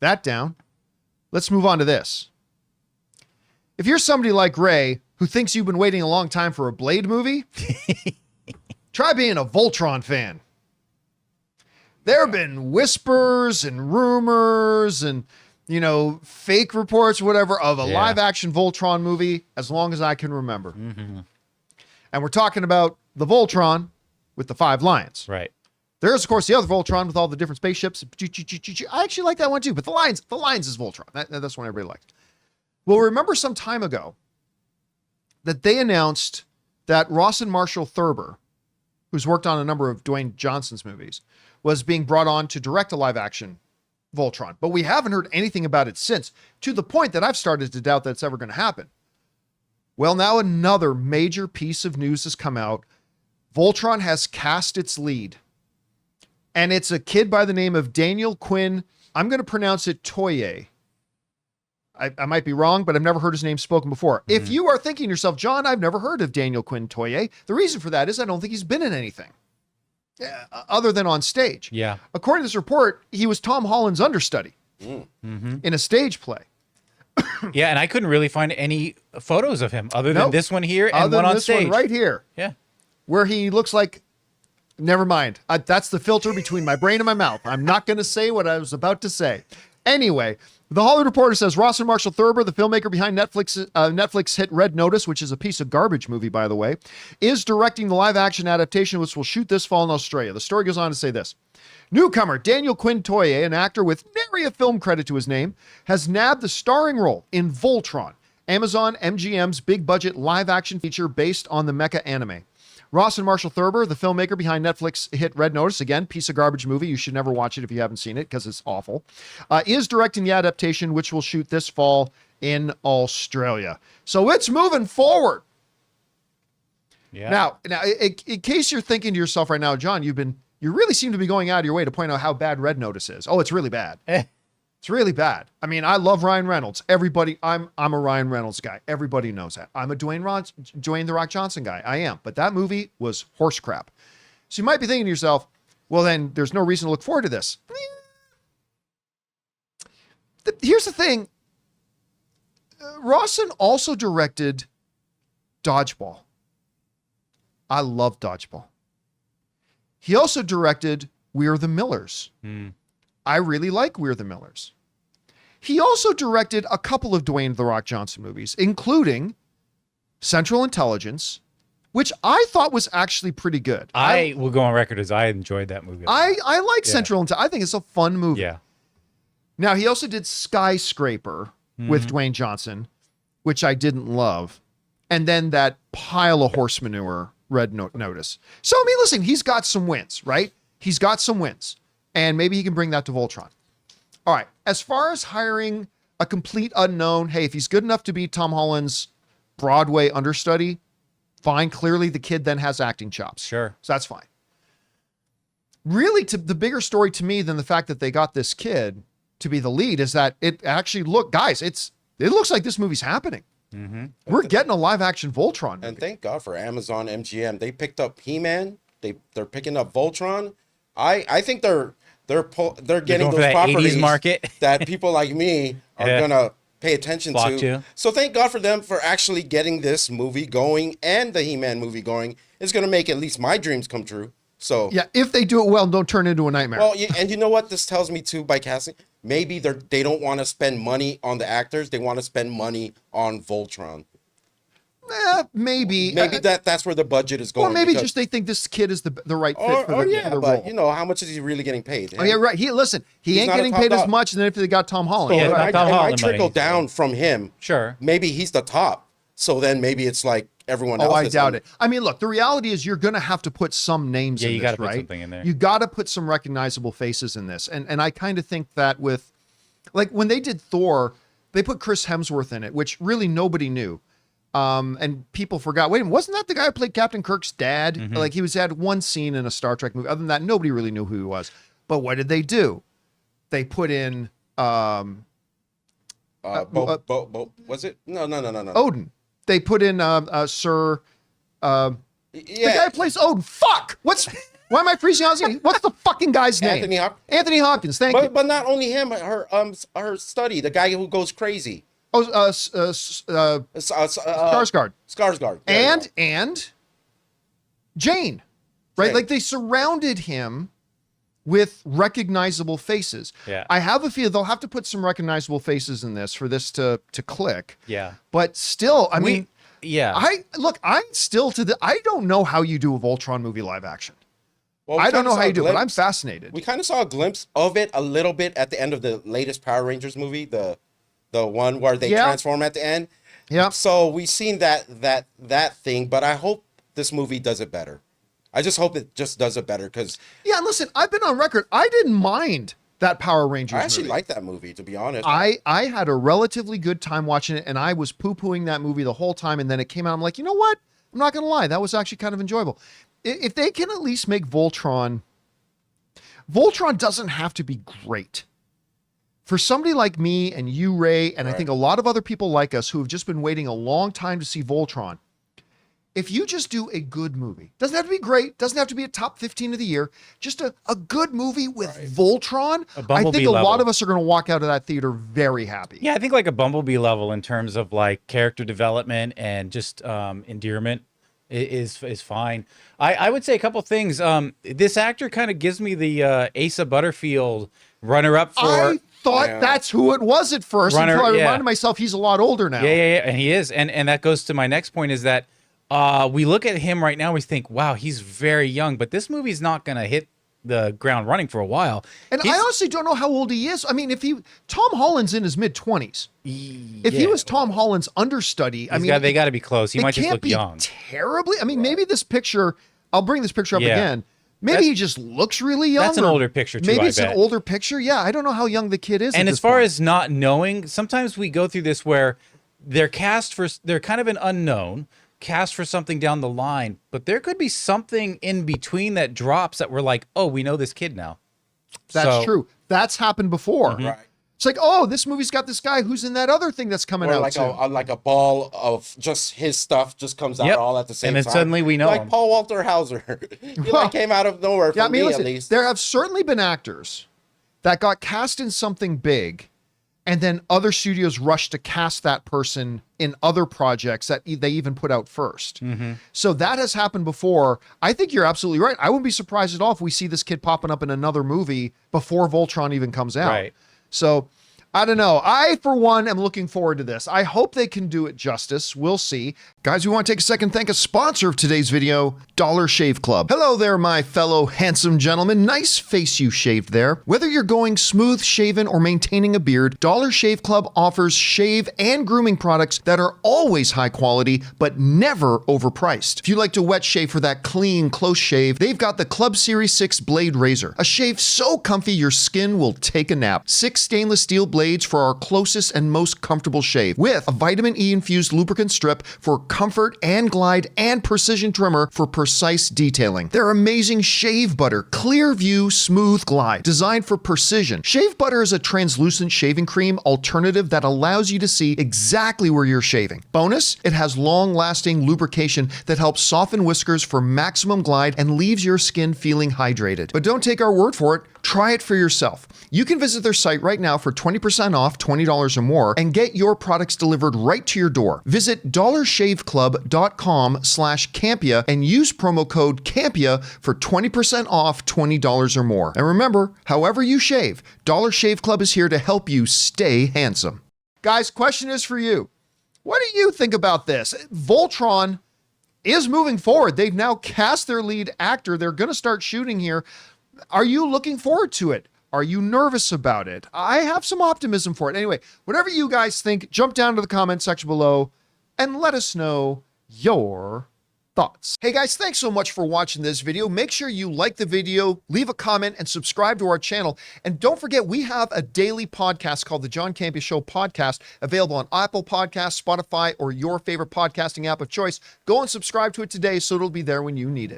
that down. Let's move on to this. If you're somebody like Ray who thinks you've been waiting a long time for a Blade movie, try being a Voltron fan. There have been whispers and rumors and, fake reports, whatever, of a live action Voltron movie as long as I can remember. Mm-hmm. And we're talking about the Voltron with the 5 lions. Right. There's, of course, the other Voltron with all the different spaceships. I actually like that one too, but the lions is Voltron. That's one everybody likes. Well, remember some time ago that they announced that Rawson Marshall Thurber, who's worked on a number of Dwayne Johnson's movies, was being brought on to direct a live action Voltron. But we haven't heard anything about it since, to the point that I've started to doubt that it's ever going to happen. Well, now another major piece of news has come out. Voltron has cast its lead. And it's a kid by the name of Daniel Quinn. I'm going to pronounce it Toye. I might be wrong, but I've never heard his name spoken before. Mm-hmm. If you are thinking to yourself, John, I've never heard of Daniel Quinn-Toye, the reason for that is I don't think he's been in anything other than on stage. Yeah. According to this report, he was Tom Holland's understudy in a stage play. Yeah, and I couldn't really find any photos of him other than this one here and one on this stage. One right here. Yeah. Where he looks like, never mind. That's the filter between my brain and my mouth. I'm not going to say what I was about to say. Anyway, The Hollywood Reporter says Rawson Marshall Thurber, the filmmaker behind Netflix hit Red Notice, which is a piece of garbage movie, by the way, is directing the live-action adaptation, which will shoot this fall in Australia. The story goes on to say this. Newcomer Daniel Quinn-Toye, an actor with nary a film credit to his name, has nabbed the starring role in Voltron, Amazon MGM's big-budget live-action feature based on the mecha anime. Rawson Marshall Thurber, the filmmaker behind Netflix hit Red Notice, again, piece of garbage movie. You should never watch it if you haven't seen it because it's awful, is directing the adaptation, which will shoot this fall in Australia. So it's moving forward. Yeah. Now, in case you're thinking to yourself right now, John, you really seem to be going out of your way to point out how bad Red Notice is. Oh, it's really bad. It's really bad. I mean, I love Ryan Reynolds. Everybody, I'm a Ryan Reynolds guy. Everybody knows that. I'm a Dwayne The Rock Johnson guy. I am. But that movie was horse crap. So you might be thinking to yourself, well, then there's no reason to look forward to this. Here's the thing. Rawson also directed Dodgeball. I love Dodgeball. He also directed We're the Millers. I really like We're the Millers. He also directed a couple of Dwayne The Rock Johnson movies, including Central Intelligence, which I thought was actually pretty good. I will go on record as I enjoyed that movie. I like Central Intelligence. I think it's a fun movie. Yeah. Now, he also did Skyscraper with Dwayne Johnson, which I didn't love. And then that pile of horse manure, Red Notice. So, I mean, listen, he's got some wins, right? He's got some wins. And maybe he can bring that to Voltron. All right. As far as hiring a complete unknown, hey, if he's good enough to be Tom Holland's Broadway understudy, fine. Clearly, the kid then has acting chops. Sure. So that's fine. Really, the bigger story to me than the fact that they got this kid to be the lead is that it actually guys, it looks like this movie's happening. Mm-hmm. We're getting a live action Voltron movie. And thank God for Amazon MGM. They picked up He-Man. They're picking up Voltron. I think they're getting those properties market that people like me are gonna pay attention to. So thank God for them for actually getting this movie going and the He-Man movie going. It's gonna make at least my dreams come true. So yeah, if they do it well, don't turn it into a nightmare. Well, and you know what this tells me too by casting? Maybe they don't want to spend money on the actors. They want to spend money on Voltron. Maybe that's where the budget is going. Or maybe just they think this kid is the right fit for the but role. you know, how much is he really getting paid? Oh yeah, right. He ain't getting paid as much than if they got Tom Holland. So yeah, Tom Holland I trickle down from him. Sure. Maybe he's the top. So then maybe it's like everyone else. Oh, I doubt it. I mean, look, the reality is you're going to have to put some names in this, right? Yeah, you got to put something in there. You got to put some recognizable faces in this. And I kind of think that with, like, when they did Thor, they put Chris Hemsworth in it, which really nobody knew. And people forgot, wait a minute, wasn't that the guy who played Captain Kirk's dad? Mm-hmm. Like, he had one scene in a Star Trek movie. Other than that, nobody really knew who he was. But what did they do? They put in... was it? No. Odin. They put in Sir... the guy who plays Odin. Fuck! Why am I freezing out? What's the fucking guy's name? Anthony Hopkins. Thank you. But not only him, her study, the guy who goes crazy. Oh, Skarsgård. Skarsgård. And Jane, right? Jane. Like they surrounded him with recognizable faces. Yeah. I have a feeling they'll have to put some recognizable faces in this for this to click. Yeah. But still, I mean, yeah. I don't know how you do a Voltron movie live action. Well, I don't know how you do it, but I'm fascinated. We kind of saw a glimpse of it a little bit at the end of the latest Power Rangers movie, the one where they transform at the end. Yeah. So we've seen that thing, but I hope this movie does it better. I just hope it just does it better because. Yeah, and listen, I've been on record. I didn't mind that Power Rangers movie. I actually like that movie, to be honest. I had a relatively good time watching it, and I was poo-pooing that movie the whole time, and then it came out. I'm like, you know what? I'm not going to lie. That was actually kind of enjoyable. If they can at least make Voltron doesn't have to be great. For somebody like me and you, Ray, and I think a lot of other people like us who have just been waiting a long time to see Voltron, if you just do a good movie, doesn't have to be great, doesn't have to be a top 15 of the year, just a good movie with Voltron, I think a lot of us are going to walk out of that theater very happy. Yeah, I think like a Bumblebee level in terms of like character development and just endearment is fine. I would say a couple things. This actor kind of gives me the Asa Butterfield runner-up for... I thought that's who it was at first until I reminded myself he's a lot older now. Yeah, and he is. And that goes to my next point is that we look at him right now, we think, wow, he's very young, but this movie's not going to hit the ground running for a while. And I honestly don't know how old he is. I mean, Tom Holland's in his mid-20s. If he was Tom Holland's understudy, they got to be close. He might just look young. Terribly. I mean, maybe this picture, I'll bring this picture up again. Maybe he just looks really young. That's an older picture, too, maybe it's an older picture. Yeah, I don't know how young the kid is. And as far as not knowing, sometimes we go through this where they're kind of an unknown, cast for something down the line, but there could be something in between that drops that we're like, oh, we know this kid now. That's true. That's happened before. Right. It's like, oh, this movie's got this guy who's in that other thing that's coming out soon. Like a ball of just his stuff just comes out all at the same time. And then suddenly we know like him. Paul Walter Hauser. He came out of nowhere for me, at least. There have certainly been actors that got cast in something big, and then other studios rushed to cast that person in other projects that they even put out first. So that has happened before. I think you're absolutely right. I wouldn't be surprised at all if we see this kid popping up in another movie before Voltron even comes out. Right. So I don't know. I, for one, am looking forward to this. I hope they can do it justice. We'll see. Guys, we want to take a second to thank a sponsor of today's video, Dollar Shave Club. Hello there, my fellow handsome gentlemen. Nice face you shaved there. Whether you're going smooth shaven or maintaining a beard, Dollar Shave Club offers shave and grooming products that are always high quality, but never overpriced. If you like to wet shave for that clean, close shave, they've got the Club Series 6 Blade Razor. A shave so comfy your skin will take a nap. 6 stainless steel blades for our closest and most comfortable shave, with a vitamin E infused lubricant strip for comfort and glide, and precision trimmer for precise detailing. Their amazing shave butter, clear view, smooth glide, designed for precision. Shave butter is a translucent shaving cream alternative that allows you to see exactly where you're shaving. Bonus, it has long-lasting lubrication that helps soften whiskers for maximum glide and leaves your skin feeling hydrated. But don't take our word for it. Try it for yourself. You can visit their site right now for 20% off, $20 or more, and get your products delivered right to your door. Visit dollarshaveclub.com/Campea and use promo code Campea for 20% off, $20 or more. And remember, however you shave, Dollar Shave Club is here to help you stay handsome. Guys, question is for you. What do you think about this? Voltron is moving forward. They've now cast their lead actor. They're going to start shooting here. Are you looking forward to it? Are you nervous about it? I have some optimism for it. Anyway, whatever you guys think, jump down to the comment section below and let us know your thoughts. Hey guys, thanks so much for watching this video. Make sure you like the video, leave a comment, and subscribe to our channel. And don't forget, we have a daily podcast called the John Campea Show podcast, available on Apple Podcasts, Spotify, or your favorite podcasting app of choice. Go and subscribe to it today so it'll be there when you need it.